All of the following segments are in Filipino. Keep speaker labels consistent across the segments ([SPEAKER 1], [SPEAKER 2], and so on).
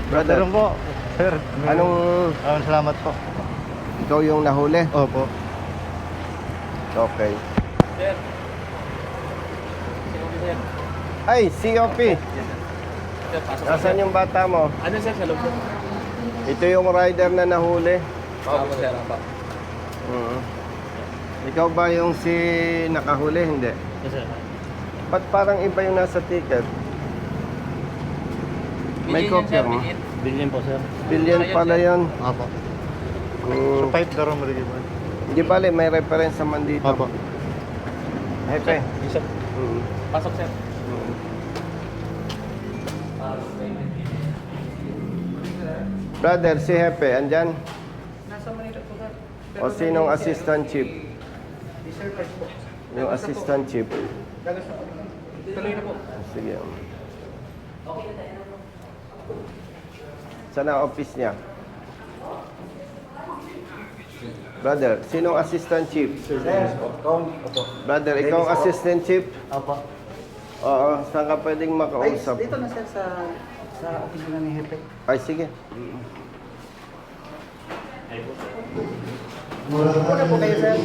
[SPEAKER 1] Brother,
[SPEAKER 2] Meron po, sir.
[SPEAKER 1] anong
[SPEAKER 2] Salamat po.
[SPEAKER 1] ikaw yung nahuli?
[SPEAKER 2] Opo.
[SPEAKER 1] Okay.
[SPEAKER 3] Sir. COP, sir.
[SPEAKER 1] Ay, COP.
[SPEAKER 3] Sir, pasok na,
[SPEAKER 1] Nasaan
[SPEAKER 3] sir.
[SPEAKER 1] yung bata mo?
[SPEAKER 3] Ano, sir? Sa loob, sir.
[SPEAKER 1] Ito yung rider na nahuli.
[SPEAKER 3] Opo, sir. Opo.
[SPEAKER 1] Ikaw ba yung si nakahuli? Hindi.
[SPEAKER 3] Yes, sir.
[SPEAKER 1] Ba't parang iba yung nasa ticket? May
[SPEAKER 3] Bilhin yan,
[SPEAKER 1] copy
[SPEAKER 3] sir,
[SPEAKER 1] mo?
[SPEAKER 3] bilhin.
[SPEAKER 2] Bilhin po, sir.
[SPEAKER 1] Billion pala yun.
[SPEAKER 2] Opo.
[SPEAKER 1] Mm.
[SPEAKER 2] So, 5 daro mo rin po.
[SPEAKER 1] Hindi bale, may reference naman dito.
[SPEAKER 2] Opo.
[SPEAKER 1] Hepe.
[SPEAKER 3] Yes, sir.
[SPEAKER 1] Mm.
[SPEAKER 3] Pasok, sir.
[SPEAKER 1] Mm. Brother, si Hepe, andyan?
[SPEAKER 3] Nasa Manila po, sir.
[SPEAKER 1] O sinong assistant chief?
[SPEAKER 3] Yes, sir. First po.
[SPEAKER 1] Yung assistant chief.
[SPEAKER 3] Gagas na po. Tuloy na po.
[SPEAKER 1] Sige. Saan ang office niya? Brother, sinong assistant chief? Brother, ikaw ang assistant chief?
[SPEAKER 2] Opo.
[SPEAKER 1] Oo, saan ka pwedeng makausap?
[SPEAKER 4] Dito na sir sa opisina ni Hepe.
[SPEAKER 1] Ay, sige.
[SPEAKER 4] Muna po kayo sir.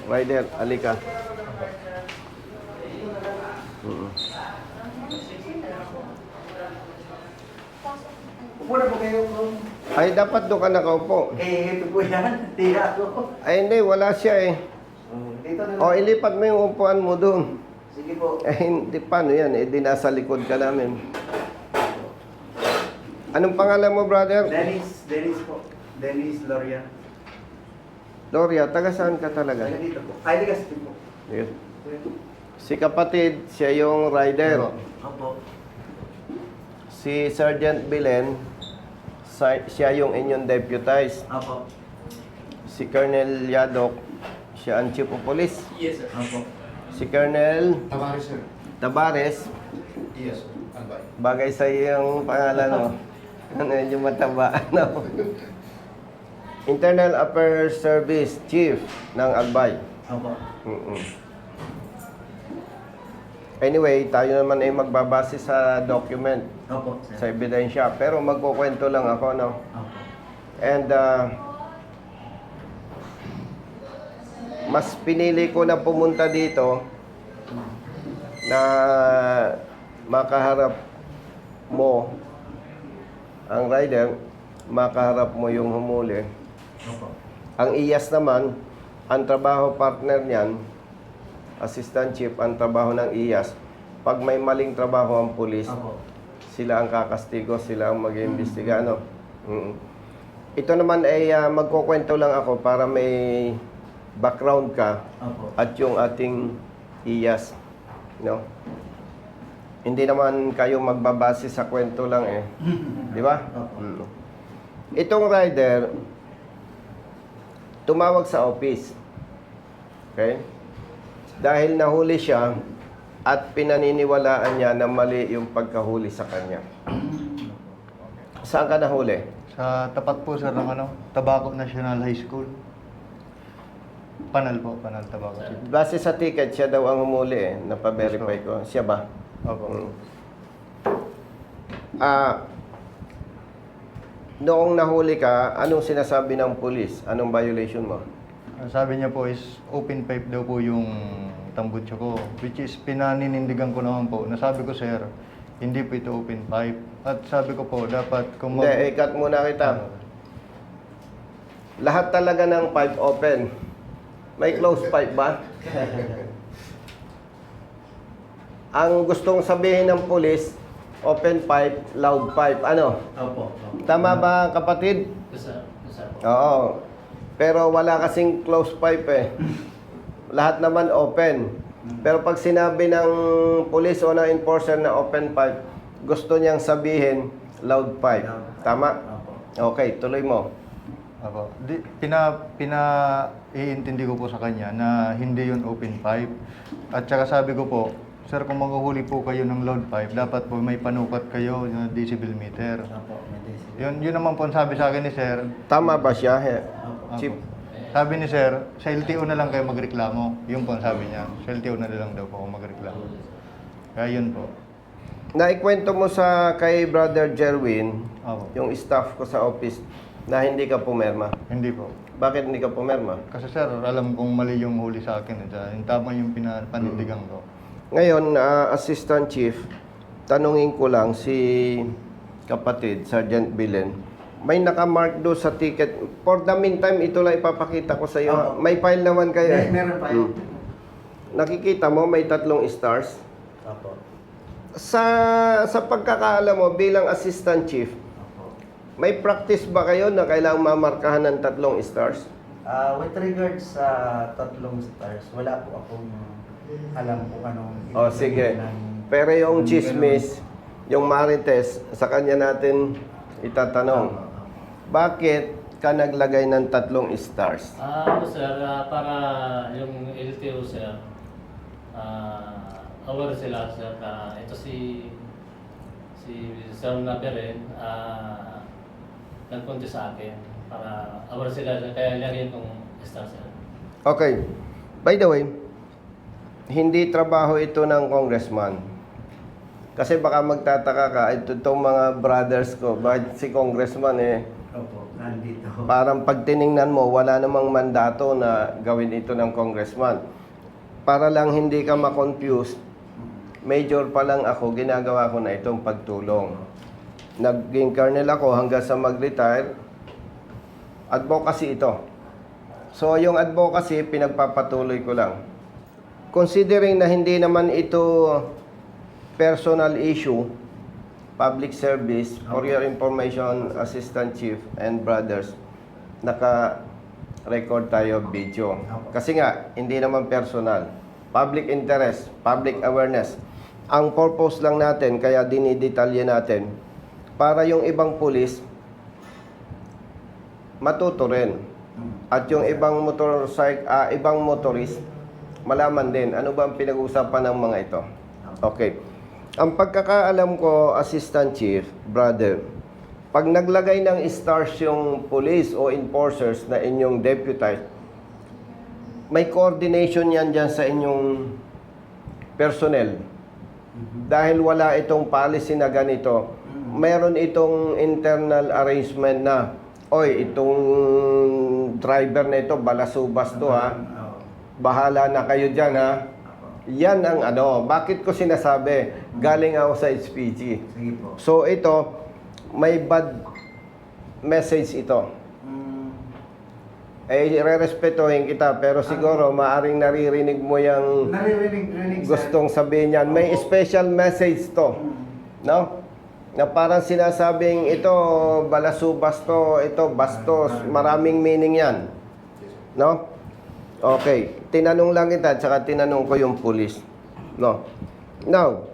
[SPEAKER 1] Rider, alika.
[SPEAKER 4] Upo na po kayo bro.
[SPEAKER 1] Ay, dapat doon ka nakaupo.
[SPEAKER 4] Kay Hepe po yan. Tira ako.
[SPEAKER 1] Ay, hindi, wala siya eh.
[SPEAKER 4] Dito na
[SPEAKER 1] O, ilipat mo yung upuan mo doon.
[SPEAKER 4] Sige po.
[SPEAKER 1] Eh, hindi, paano yan? Eh, di nasa likod ka namin. Anong pangalan mo, brother?
[SPEAKER 4] Dennis po. Dennis Loria.
[SPEAKER 1] Loria, taga saan ka talaga?
[SPEAKER 4] Taga dito po. Ay, ligas din po.
[SPEAKER 1] Yes. Si kapatid, siya yung rider.
[SPEAKER 4] Opo.
[SPEAKER 1] Si Sergeant Belen, siya yung inyong deputized.
[SPEAKER 4] Opo.
[SPEAKER 1] Si Colonel Yadok, siya ang chief of police.
[SPEAKER 3] Yes, sir.
[SPEAKER 4] Opo.
[SPEAKER 1] Si Colonel
[SPEAKER 5] Tavares, sir.
[SPEAKER 1] Tabares,
[SPEAKER 5] Yes, Albay.
[SPEAKER 1] bagay sa yung pangalan mo. Medyo mataba. No? Internal Affairs Service Chief ng Albay.
[SPEAKER 4] Opo.
[SPEAKER 1] Mm-mm. Anyway, tayo naman ay magbabase sa document,
[SPEAKER 4] Opo
[SPEAKER 1] sa
[SPEAKER 4] sir.
[SPEAKER 1] ebidensya. Pero magkukwento lang ako, no?
[SPEAKER 4] Opo.
[SPEAKER 1] And mas pinili ko na pumunta dito na makaharap mo ang rider, makaharap mo yung humuli.
[SPEAKER 4] Opo.
[SPEAKER 1] Ang IAS naman, ang trabaho partner niyan, assistant chief, ang trabaho ng IAS, pag may maling trabaho ang pulis,
[SPEAKER 4] Opo.
[SPEAKER 1] sila ang kakastigo, sila ang mag-iimbestiga, ano? Ito naman ay magkukwento lang ako para may background ka
[SPEAKER 4] Opo.
[SPEAKER 1] at yung ating IAS, no? Hindi naman kayo magbabase sa kwento lang eh. Di ba?
[SPEAKER 4] Opo.
[SPEAKER 1] Itong rider, tumawag sa office. Okay? Dahil nahuli siya at pinaniniwalaan niya na mali yung pagkahuli sa kanya. Saan ka nahuli?
[SPEAKER 2] Sa tapat po, sir, ng Tabaco National High School. Panal po, Panal Tabaco City.
[SPEAKER 1] Base sa ticket, siya daw ang humuli eh. Napaverify ko. Siya ba?
[SPEAKER 2] Opo.
[SPEAKER 1] Noong nahuli ka, anong sinasabi ng pulis? Anong violation mo?
[SPEAKER 2] Ang sabi niya po is open pipe daw po yung tambutso ko. Which is pinaninindigan ko naman po. Nasabi ko, sir, hindi po ito open pipe. At sabi ko po, dapat kung
[SPEAKER 1] Hindi, cut muna kita. Lahat talaga ng pipe open. May closed pipe ba? Ang gustong sabihin ng pulis, open pipe, loud pipe. Ano?
[SPEAKER 4] Opo.
[SPEAKER 1] Tama ba, kapatid?
[SPEAKER 3] Yes, sir. Yes, sir.
[SPEAKER 1] Oo. Pero wala kasing closed pipe eh. Lahat naman open. Pero pag sinabi ng pulis o ng enforcer na open pipe, gusto niyang sabihin loud pipe. Tama?
[SPEAKER 4] Opo.
[SPEAKER 1] Okay, tuloy mo.
[SPEAKER 2] Apo. Iintindi ko po sa kanya na hindi yun open pipe. At saka sabi ko po, sir, kung maghuhuli po kayo ng loud pipe, dapat po may panukat kayo na decibel meter.
[SPEAKER 4] Opo. May decibel.
[SPEAKER 2] Yun naman po ang sabi sa akin ni sir.
[SPEAKER 1] Tama ba siya?
[SPEAKER 2] Apo.
[SPEAKER 1] Chief?
[SPEAKER 2] Sabi ni sir, sa LTO na lang kayo magreklamo. Yun po ang sabi niya. Sa LTO na lang daw po ako magreklamo. Kaya yun po.
[SPEAKER 1] Naikwento mo sa kay Brother Jerwin,
[SPEAKER 2] Opo.
[SPEAKER 1] yung staff ko sa office, na hindi ka pumirma.
[SPEAKER 2] Hindi po.
[SPEAKER 1] Bakit hindi ka pumirma?
[SPEAKER 2] Kasi sir, alam kong mali yung huli sa akin. Yung tama yung panindigan ko.
[SPEAKER 1] Ngayon, Assistant Chief, tanungin ko lang si kapatid, Sergeant Bilen, may nakamark do sa ticket. For the meantime, ito lang ipapakita ko sa iyo.
[SPEAKER 4] Opo.
[SPEAKER 1] May file naman kayo.
[SPEAKER 4] Meron pa yun.
[SPEAKER 1] Nakikita mo, may 3 stars.
[SPEAKER 4] Opo.
[SPEAKER 1] Sa pagkakaalam mo bilang Assistant Chief,
[SPEAKER 4] Opo.
[SPEAKER 1] may practice ba kayo na kailangang mamarkahan ng 3 stars?
[SPEAKER 4] With regards sa 3 stars, wala po akong alam kung anong
[SPEAKER 1] O sige. Pero yung chismis, yung marites, sa kanya natin itatanong. Bakit ka naglagay ng 3 stars?
[SPEAKER 6] Sir, para yung LTO, sir, aware sila, sir, na ito si Sir Naberen, nagpunti sa akin para aware sila, kaya lagyan itong star, sir.
[SPEAKER 1] Okay. By the way, hindi trabaho ito ng congressman. Kasi baka magtataka ka, itong mga brothers ko, bakit si congressman
[SPEAKER 4] Opo, nandito.
[SPEAKER 1] parang pag tiningnan mo, wala namang mandato na gawin ito ng congressman. Para lang hindi ka ma-confuse, major pa lang ako, ginagawa ko na itong pagtulong. Naging colonel ako hanggang sa mag-retire. Advocacy ito. So, yung advocacy, pinagpapatuloy ko lang. Considering na hindi naman ito personal issue, public service, for your information, Assistant Chief and brothers, naka-record tayo video. Kasi nga, hindi naman personal. Public interest, public awareness. Ang purpose lang natin, kaya dinidetalye natin, para yung ibang pulis, matuto rin. At yung ibang ibang motorist, malaman din ano ba ang pinag-uusapan ng mga ito. Okay. Ang pagkakaalam ko, Assistant Chief, brother, pag naglagay ng stars yung police o enforcers na inyong deputize, may coordination yan dyan sa inyong personnel. Dahil wala itong policy na ganito, meron itong internal arrangement na, oy, itong driver na ito, balasubas to ha, bahala na kayo dyan ha. Yan ang ano, bakit ko sinasabi, galing ako sa HPG.
[SPEAKER 4] Sige po.
[SPEAKER 1] So ito, may bad message ito. Re-respetuhin kita, pero siguro maaring naririnig mo yung
[SPEAKER 4] Naririnig,
[SPEAKER 1] gustong sabihin yan. May special message to, no? Na parang sinasabing ito, balasubas to, ito, bastos, maraming meaning yan. No? Okay, tinanong lang kita, tsaka tinanong ko yung pulis. No? Now,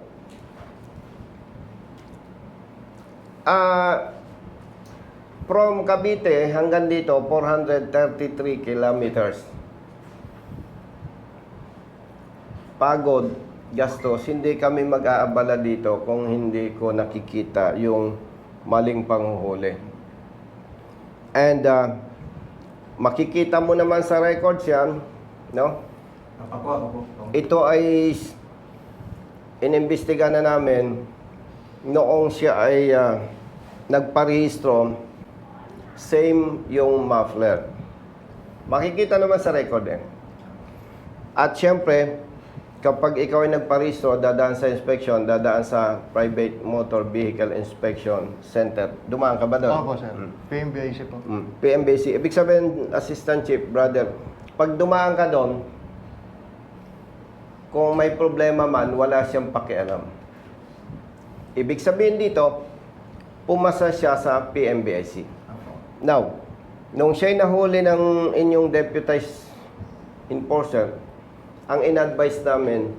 [SPEAKER 1] from Cavite hanggang dito, 433 kilometers. Pagod, gastos, hindi kami mag-aabala dito kung hindi ko nakikita yung maling panguhuli. And makikita mo naman sa records yan, no?
[SPEAKER 4] Ako.
[SPEAKER 1] Ito ay inimbestiga na namin noong siya ay nagparehistro, same yung muffler. Makikita naman sa record At syempre, kapag ikaw ay nagparehistro, dadaan sa inspection, dadaan sa Private Motor Vehicle Inspection Center. Dumaan ka ba doon?
[SPEAKER 2] Opo, sir. PMBIC po.
[SPEAKER 1] PMBC. Ibig sabihin, Assistant Chief, brother, pag dumaan ka doon, kung may problema man, wala siyang pakialam. Ibig sabihin dito, pumasa siya sa PMBIC. Now, nung siya'y nahuli ng inyong deputized enforcer, ang in-advise namin,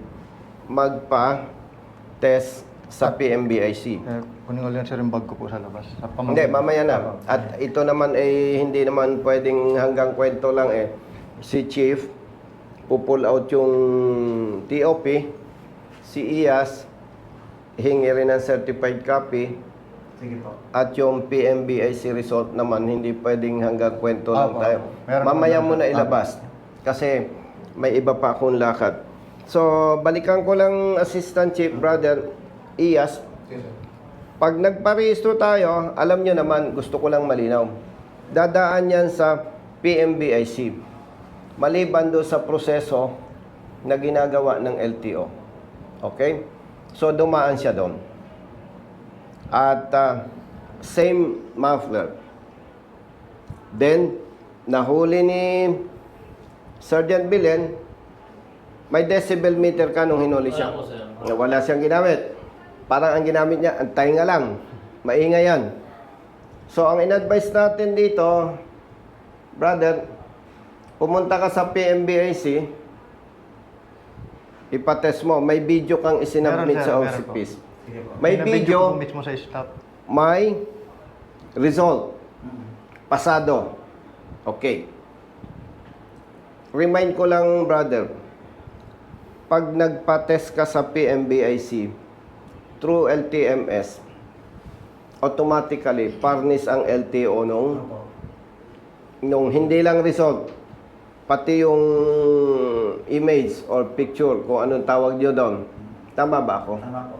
[SPEAKER 1] magpa-test sa PMBIC.
[SPEAKER 2] Kunin ko lang sir yung bag ko po sa labas.
[SPEAKER 1] Hindi, mamaya na. At ito naman hindi naman pwedeng hanggang kwento lang Si Chief, pupull out yung TOP, si IAS, hingi rin ng certified copy,
[SPEAKER 4] Sige po.
[SPEAKER 1] at yung PMBIC result naman, hindi pwedeng hanggang kwento lang
[SPEAKER 2] Opo.
[SPEAKER 1] tayo.
[SPEAKER 2] Meron
[SPEAKER 1] Mamaya
[SPEAKER 2] po
[SPEAKER 1] mo na
[SPEAKER 2] lang.
[SPEAKER 1] ilabas. Kasi may iba pa akong lakad. So, balikan ko lang, Assistant Chief, brother, IAS,
[SPEAKER 5] Yes, sir.
[SPEAKER 1] Pag nagparehistro tayo, alam nyo naman, gusto ko lang malinaw. Dadaan yan sa PMBIC. Maliban doon sa proseso na ginagawa ng LTO. Okay? So, dumaan siya doon. At same muffler. Then, nahuli ni Sergeant Bilen, may decibel meter ka nung hinuli siya.
[SPEAKER 6] Wala po, sir.
[SPEAKER 1] Wala siyang ginamit. Parang ang ginamit niya, antay nga lang. Maingay yan. So, ang in-advise natin dito, brother, pumunta ka sa PMBIC, ipatest mo. May video kang isinabmit
[SPEAKER 2] Meron, sir.
[SPEAKER 1] sa
[SPEAKER 2] Meron
[SPEAKER 1] OCPs.
[SPEAKER 4] Sige po.
[SPEAKER 1] May
[SPEAKER 2] Pinabidyo
[SPEAKER 1] video,
[SPEAKER 2] ko mismo sa staff.
[SPEAKER 1] may result.
[SPEAKER 4] Mm.
[SPEAKER 1] Pasado. Okay. Remind ko lang, brother, pag nagpa-test ka sa PMBIC through LTMS, automatically, parnis ang LTO
[SPEAKER 4] Opo.
[SPEAKER 1] nung hindi lang result, pati yung image or picture, kung anong tawag nyo doon. Tama ba ako?
[SPEAKER 4] Tama po.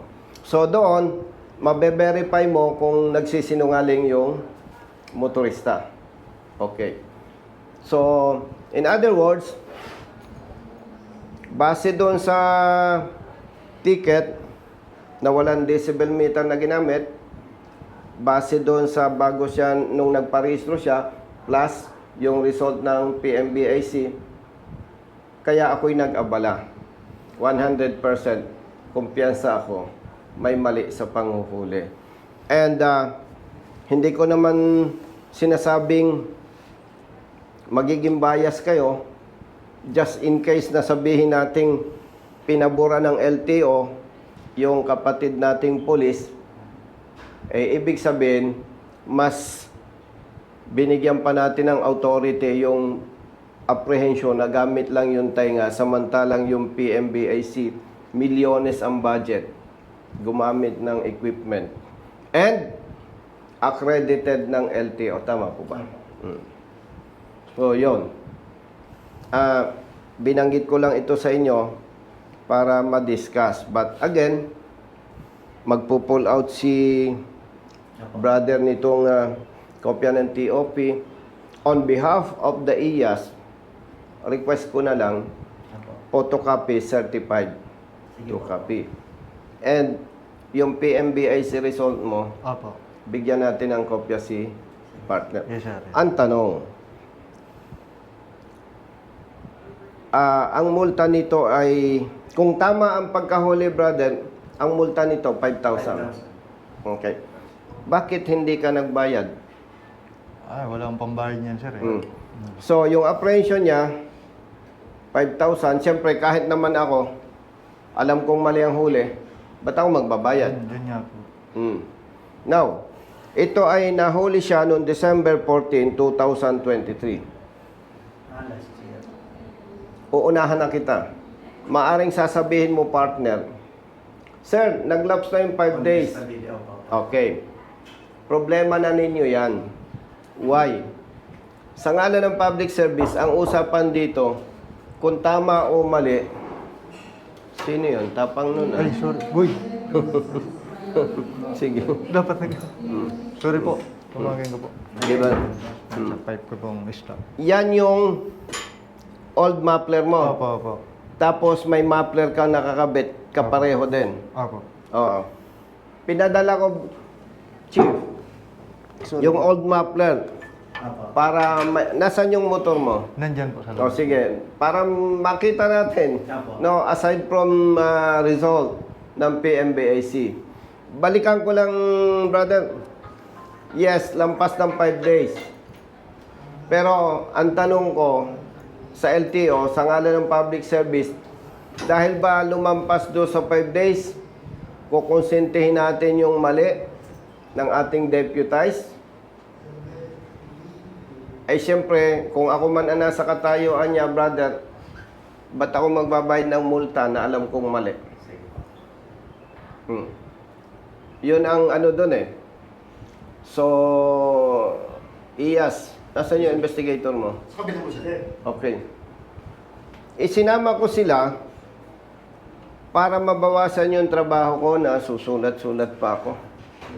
[SPEAKER 1] So doon, mabe-verify mo kung nagsisinungaling yung motorista. Okay. So, in other words, base doon sa ticket na walang decibel meter na ginamit, base doon sa bago siya, nung nagparehistro siya, plus yung result ng PMBIC, kaya ako'y nag-abala. 100% kumpiyansa ako, may mali sa panghuhuli. And hindi ko naman sinasabing magiging bias kayo, just in case na sabihin nating pinabura ng LTO yung kapatid nating pulis, ibig sabihin, mas binigyan pa natin ng authority yung apprehension na gamit lang yung tainga, samantalang yung PMBIC, milyones ang budget, gumamit ng equipment. And, accredited ng LTO. Tama po ba? So, yun. Binanggit ko lang ito sa inyo para ma-discuss. But again, magpo-pull out si brother nitong kopya ng TOP. On behalf of the IAS, request ko na lang
[SPEAKER 4] Opo.
[SPEAKER 1] photocopy certified
[SPEAKER 4] Sige
[SPEAKER 1] to
[SPEAKER 4] po.
[SPEAKER 1] copy. And yung PMBIC result mo,
[SPEAKER 2] Opo.
[SPEAKER 1] bigyan natin ng kopya si partner.
[SPEAKER 2] Yes, sir.
[SPEAKER 1] Ang tanong, ang multa nito ay, kung tama ang pagkahuli, brother, ang multa nito 5,000. Okay. Bakit hindi ka nagbayad?
[SPEAKER 2] Wala akong pambayad niyan, sir.
[SPEAKER 1] Mm. So, yung apprehension niya, 5,000. Siyempre, kahit naman ako, alam kong mali ang huli, ba't ako magbabayad?
[SPEAKER 2] Yun nga po.
[SPEAKER 1] Now, ito ay nahuli siya noong December 14, 2023.
[SPEAKER 4] Last year.
[SPEAKER 1] Uunahan na kita. Maaring sasabihin mo, partner, Sir, naglapse na yung 5 days.
[SPEAKER 4] Stability, opo.
[SPEAKER 1] Okay. Problema na ninyo yan. Why? Sa ngalan ng public service, ang usapan dito, kung tama o mali, sino yun? Tapang nun, ah.
[SPEAKER 2] Ay, sorry. Boy,
[SPEAKER 1] Sige.
[SPEAKER 2] dapat nag... Sorry po. Tumagin ko po.
[SPEAKER 1] Di ba?
[SPEAKER 2] Sa pipe ko pong stop.
[SPEAKER 1] Yan yung old muffler mo.
[SPEAKER 2] Opo, opo.
[SPEAKER 1] Tapos may muffler kang nakakabit, kapareho din.
[SPEAKER 2] Opo.
[SPEAKER 1] Oo. Pinadala ko, Chief, yung old muffler,
[SPEAKER 4] Opo.
[SPEAKER 1] para, nasan yung motor mo?
[SPEAKER 2] Nandyan po sa
[SPEAKER 1] O sige, para makita natin,
[SPEAKER 4] Opo.
[SPEAKER 1] no, aside from result ng PMBIC, balikan ko lang, brother, yes, lampas ng 5 days. Pero, ang tanong ko, sa LTO, sa ngalan ng public service, dahil ba lumampas do sa 5 days, kukonsintihin natin yung mali ng ating deputized? Ay siyempre, kung ako man ang nasa katayuan niya, brother, ba't ako magbabayad ng multa na alam kong mali?
[SPEAKER 4] Sige po.
[SPEAKER 1] Yun ang ano doon eh. So, Iyas, nasan yung investigator mo?
[SPEAKER 5] Sa kabila mo, sir.
[SPEAKER 1] Okay. Isinama ko sila para mabawasan yung trabaho ko na susulat-sulat pa ako.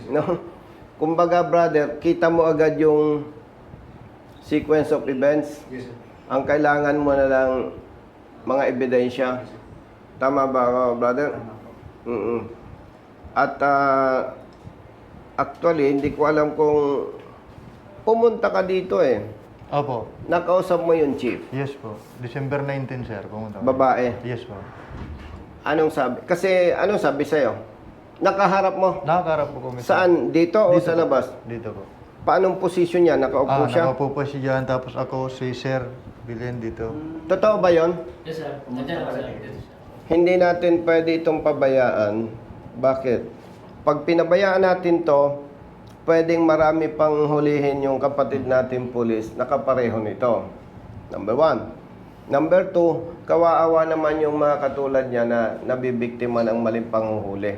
[SPEAKER 1] No? Kumbaga, brother, kita mo agad yung sequence of events.
[SPEAKER 5] Yes, sir.
[SPEAKER 1] Ang kailangan mo na lang mga ebidensya. Tama ba ako, brother?
[SPEAKER 4] Tama po.
[SPEAKER 1] Mm-mm. At actually, hindi ko alam kung pumunta ka dito eh.
[SPEAKER 2] Opo.
[SPEAKER 1] Nakausap mo yung chief.
[SPEAKER 2] Yes po. December 19, sir. Pumunta ko.
[SPEAKER 1] Babae.
[SPEAKER 2] Yes po.
[SPEAKER 1] Anong sabi? Kasi anong sabi sa'yo? Nakaharap mo.
[SPEAKER 2] Nakakarap po kami. sir.
[SPEAKER 1] Saan? Dito o
[SPEAKER 2] Dito
[SPEAKER 1] sa
[SPEAKER 2] po.
[SPEAKER 1] labas?
[SPEAKER 2] Dito po.
[SPEAKER 1] Paanong posisyon niya? Nakaupo siya?
[SPEAKER 2] Nakaupo po siya dyan. Tapos ako, si Sir Bilhen dito.
[SPEAKER 1] Totoo ba yon?
[SPEAKER 6] Yes, sir. Nandiyan ako, sir. Dito siya.
[SPEAKER 1] Hindi natin pwede itong pabayaan. Bakit? Pag pinabayaan natin to, pwedeng marami pang hulihin yung kapatid natin pulis na kapareho nito. Number 1. Number 2, kawaawa naman yung mga katulad niya na nabibiktima ng maling panghuhuli.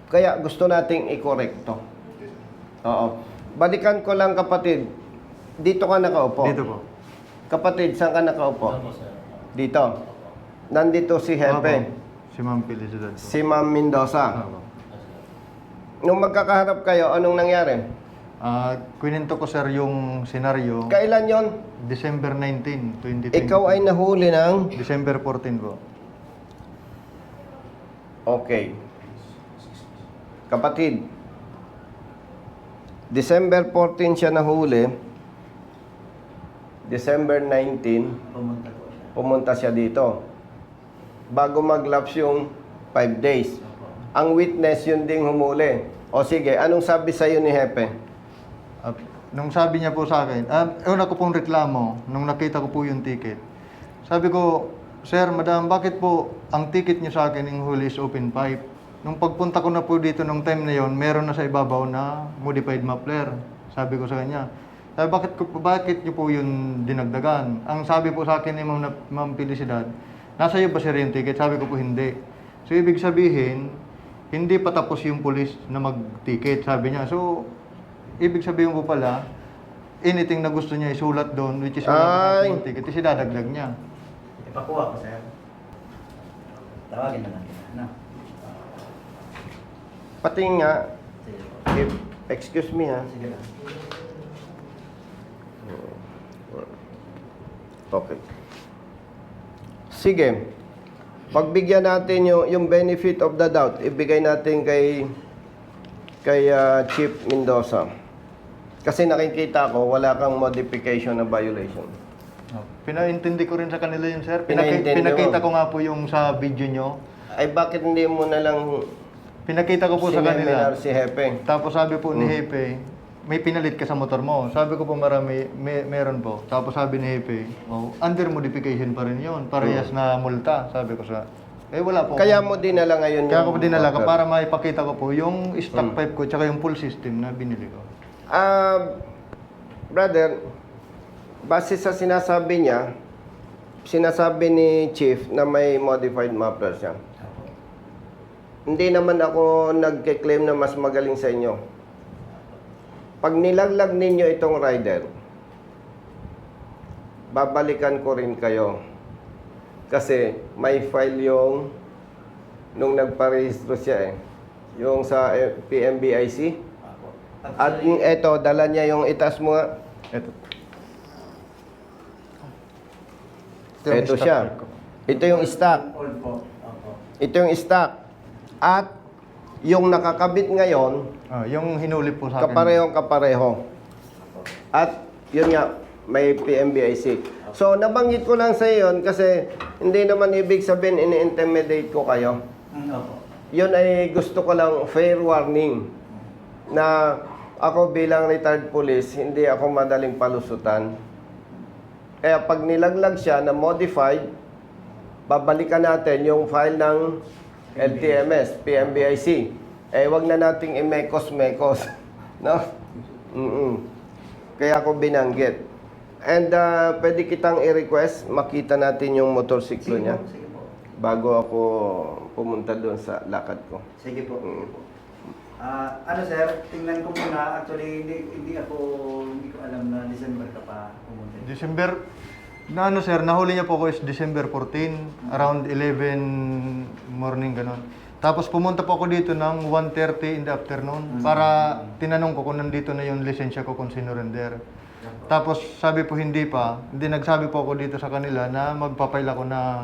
[SPEAKER 1] Kaya gusto nating i-correct to. Oo. Balikan ko lang kapatid. Dito ka nakaupo.
[SPEAKER 2] Dito po.
[SPEAKER 1] Kapatid, saan ka nakaupo?
[SPEAKER 6] Opo, sir.
[SPEAKER 1] Dito. Nandito si Hepe.
[SPEAKER 2] Opo. Si Ma'am Felicidad po.
[SPEAKER 1] Si Ma'am Mendoza.
[SPEAKER 2] Opo.
[SPEAKER 1] Nung magkakaharap kayo, anong nangyari?
[SPEAKER 2] Kwento ko, sir, yung senaryo.
[SPEAKER 1] Kailan yon?
[SPEAKER 2] December 19, 2020.
[SPEAKER 1] Ikaw ay nahuli ng...
[SPEAKER 2] December 14 po.
[SPEAKER 1] Okay. Kapatid, December 14 siya nahuli. December 19,
[SPEAKER 4] Pumunta po siya.
[SPEAKER 1] pumunta siya dito. Bago mag-lapse yung 5 days. Ang witness yun ding humuli. O sige, anong sabi sa'yo ni Hepe?
[SPEAKER 2] Nung sabi niya po sa akin, una ko pong reklamo, nung nakita ko po yung ticket. Sabi ko, Sir, Madam, bakit po ang ticket niyo sa akin yung huli is open pipe? Nung pagpunta ko na po dito nung time na yon, meron na sa ibabaw na modified muffler. Sabi ko sa kanya, bakit niyo po yun dinagdagan? Ang sabi po sa akin ni Ma'am Felicidad, nasa iyo ba sir yung ticket? Sabi ko po hindi. So ibig sabihin, hindi pa tapos yung pulis na mag-ticket, sabi niya. So, ibig sabihin ko pala, anything na gusto niya isulat doon, which is wala
[SPEAKER 1] Ay.
[SPEAKER 2] yung ticket, is idadagdag niya.
[SPEAKER 4] Ipakuha ko, sir. Tawagin na lang kita. No?
[SPEAKER 1] Pati nga,
[SPEAKER 4] Sige po.
[SPEAKER 1] excuse me ha.
[SPEAKER 4] Sige lang.
[SPEAKER 1] Okay. Sige. Pagbigyan natin yung benefit of the doubt, ibigay natin kay Chief Mendoza. Kasi nakikita ko, wala kang modification na violation.
[SPEAKER 2] Pinaintindi ko rin sa kanila yun, sir.
[SPEAKER 1] Pinaintindi
[SPEAKER 2] Pinakita
[SPEAKER 1] mo?
[SPEAKER 2] ko nga po yung sa video nyo.
[SPEAKER 1] Ay bakit hindi mo na lang
[SPEAKER 2] Pinakita ko po sa kanila.
[SPEAKER 1] sineminar si Hepe?
[SPEAKER 2] Tapos sabi po ni Hepe, may pinalit ka sa motor mo. Sabi ko po meron po. Tapos sabi ni Hepe, under modification pa rin yun. Parehas na multa. Sabi ko sa, wala po.
[SPEAKER 1] Kaya mo dinala ngayon
[SPEAKER 2] Kaya ko po dinala ka
[SPEAKER 1] motor.
[SPEAKER 2] para maipakita ko po yung stock pipe ko tsaka yung full system na binili ko.
[SPEAKER 1] Brother, base sa sinasabi niya, sinasabi ni Chief na may modified muffler siya. Hindi naman ako nagke-claim na mas magaling sa inyo. Pag nilaglag ninyo itong rider, babalikan ko rin kayo. Kasi may file yung nung nagparehistro siya yung sa PMBIC. At eto, dala niya yung itaas mo nga.
[SPEAKER 2] Ito.
[SPEAKER 1] Ito siya. Ito yung stock.
[SPEAKER 4] All po. Opo.
[SPEAKER 1] Ito yung stock. At yung nakakabit ngayon,
[SPEAKER 2] Yung hinuli po sa akin.
[SPEAKER 1] kapareho. At yun nga, may PMBIC. So, nabanggit ko lang sa yun kasi hindi naman ibig sabihin ini-intimidate ko kayo.
[SPEAKER 4] Opo.
[SPEAKER 1] Yun ay gusto ko lang fair warning na ako bilang retired police, hindi ako madaling palusutan. Kaya pag nilaglag siya na modified, babalikan natin yung file ng LTMS, PMBIC. Wag na nating i-mekos-mekos. No? Kaya ako binanggit. And pwede kitang i-request, makita natin yung motorsiklo
[SPEAKER 4] Sige
[SPEAKER 1] niya
[SPEAKER 4] po. Sige po.
[SPEAKER 1] bago ako pumunta doon sa lakad ko.
[SPEAKER 4] Sige po. Sige po. Ano sir, tingnan ko muna. Actually, hindi ko alam na December ka pa pumunta.
[SPEAKER 2] December, Na ano sir, nahuli niya po ako is December 14, around 11 morning ganun. Tapos pumunta po ako dito ng 1:30 in the afternoon para tinanong ko kung nandito na yung lisensya ko kung sinurrender. Tapos sabi po hindi pa, hindi nagsabi po ako dito sa kanila na magpapail ako ng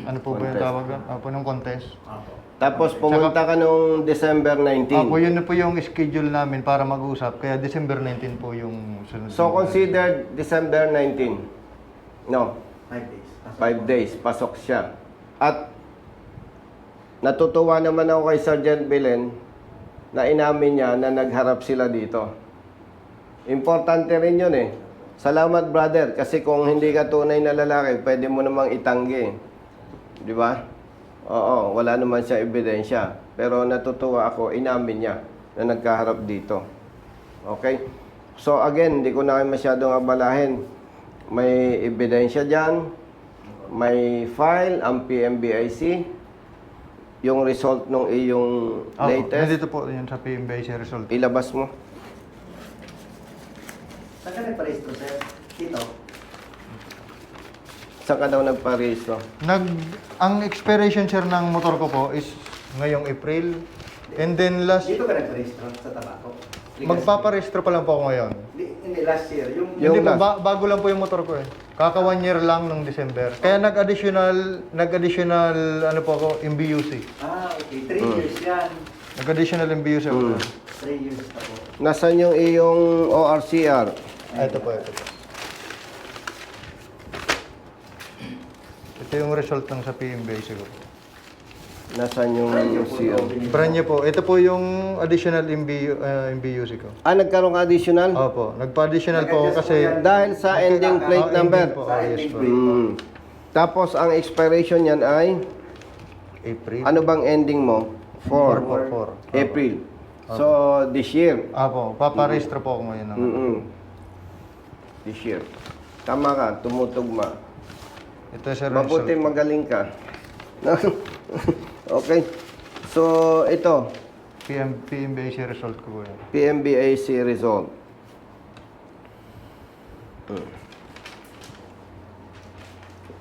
[SPEAKER 2] ano po ba yung
[SPEAKER 1] Contest.
[SPEAKER 2] tawag? Apo ng contest.
[SPEAKER 4] Opo.
[SPEAKER 1] Tapos pumunta ka nung December 19.
[SPEAKER 2] Apo yun na po yung schedule namin para mag-usap. Kaya December 19 po yung sunod.
[SPEAKER 1] So considered December 19. No,
[SPEAKER 4] 5 days.
[SPEAKER 1] 5 days, pasok siya. At natutuwa naman ako kay Sergeant Belen na inamin niya na nagharap sila dito. Importante rin yun eh. Salamat brother, kasi kung hindi ka tunay na lalaki, pwede mo namang itanggi. Di ba? Oo, wala naman siya ebidensya. Pero natutuwa ako, inamin niya na nagkaharap dito. Okay? So again, hindi ko na kayo masyadong abalahin. May ebidensya dyan, may file, ang PMBIC, yung result ng iyong
[SPEAKER 2] Apo,
[SPEAKER 1] latest,
[SPEAKER 2] nandito po yun sa PMBIC result.
[SPEAKER 1] ilabas mo.
[SPEAKER 4] Saan ka nagparehistro, sir? Dito?
[SPEAKER 1] Saan ka daw nagparehistro?
[SPEAKER 2] Ang expiration sir ng motor ko po is ngayong April. And then last,
[SPEAKER 4] Dito ka nagparehistro sa tabako?
[SPEAKER 2] magpaparehistro pa lang po ako ngayon.
[SPEAKER 4] Hindi, last year. Yung
[SPEAKER 1] Yung
[SPEAKER 2] Hindi po,
[SPEAKER 1] last.
[SPEAKER 2] bago lang po yung motor ko eh. Kaka 1 year lang nung December. Kaya nag-additional ano po ako, MBUC.
[SPEAKER 4] okay. 3 years yan.
[SPEAKER 2] Nag-additional MBUC ako.
[SPEAKER 4] 3 years na po.
[SPEAKER 1] Nasaan yung iyong ORCR?
[SPEAKER 2] Ito po, ito po. Ito yung result ng sa PMBIC ko.
[SPEAKER 1] Nasaan yung CR?
[SPEAKER 2] Brand new po. Ito po yung additional MBUC ko.
[SPEAKER 1] Nagkaroon ka additional?
[SPEAKER 2] Opo, nagpa-additional po ako kasi
[SPEAKER 1] Dahil sa ending plate number.
[SPEAKER 2] po.
[SPEAKER 4] Sa
[SPEAKER 2] Yes
[SPEAKER 4] ending
[SPEAKER 2] po.
[SPEAKER 4] plate.
[SPEAKER 1] Tapos ang expiration niyan ay,
[SPEAKER 2] April.
[SPEAKER 1] ano bang ending mo? 4.
[SPEAKER 2] 4.
[SPEAKER 1] April. So, this year.
[SPEAKER 2] Apo, paparehistro po ako ngayon.
[SPEAKER 1] This year. Tama ka, tumutugma.
[SPEAKER 2] Ito sir,
[SPEAKER 1] Mabuti
[SPEAKER 2] result.
[SPEAKER 1] magaling ka. Okay. So, ito.
[SPEAKER 2] PMBIC result ko po yan.
[SPEAKER 1] PMBAC result.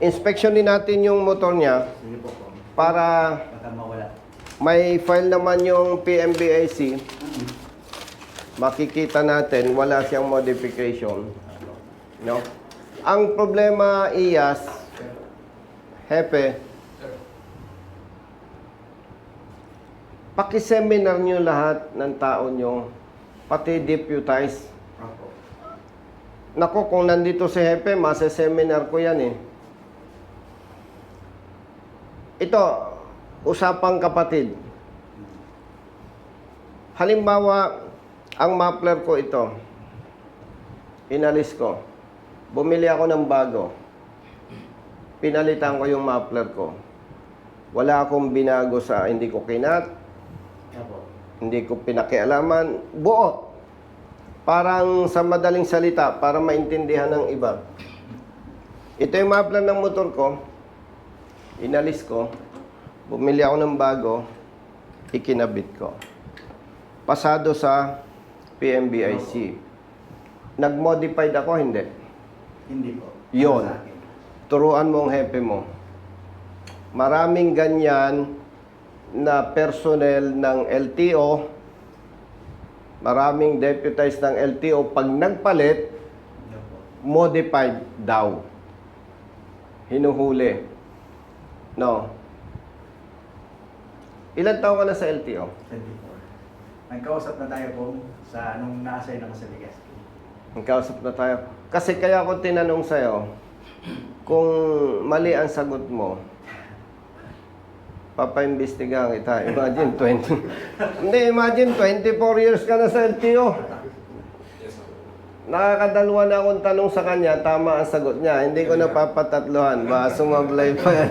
[SPEAKER 1] Inspection din natin yung motor niya
[SPEAKER 4] Sige po po.
[SPEAKER 1] para
[SPEAKER 4] Baka mawala.
[SPEAKER 1] may file naman yung PMBAC. Makikita natin wala siyang modification. No? Ang problema, Iyas, Hepe, pakiseminar nyo lahat ng tao nyo, pati deputize.
[SPEAKER 4] Opo.
[SPEAKER 1] Nako, kung nandito si Hepe, maseseminar ko yan eh. Ito, usapang kapatid. Halimbawa, ang muffler ko ito, inalis ko. Bumili ako ng bago. Pinalitan ko yung muffler ko. Wala akong binago sa hindi ko kinat,
[SPEAKER 4] Opo.
[SPEAKER 1] hindi ko pinakialaman. Buo. Parang sa madaling salita, para maintindihan ng iba. Ito yung muffler ng motor ko. Inalis ko. Bumili ako ng bago. Ikinabit ko. Pasado sa PMBIC. Nag-modified ako, hindi.
[SPEAKER 4] Hindi po.
[SPEAKER 1] Yun.
[SPEAKER 4] Sa akin.
[SPEAKER 1] Turuan mo ang hepe mo. Maraming ganyan na personnel ng LTO, maraming deputized ng LTO, pag nagpalit,
[SPEAKER 4] Opo.
[SPEAKER 1] modified daw. Hinuhuli. No. Ilan taon ka na sa LTO?
[SPEAKER 4] 24. Nagkausap na tayo po sa nung na-assign ako sa Legazpi.
[SPEAKER 1] Magkausap na tayo. Kasi kaya ako tinanong sa'yo, kung mali ang sagot mo, papaimbestigahan kita. Imagine, 20. Hindi, imagine, 24 years ka na sa LTO. Nakakadalwa na akong tanong sa kanya, tama ang sagot niya. Hindi ko napapatatlohan. Baka sumablay pa yan.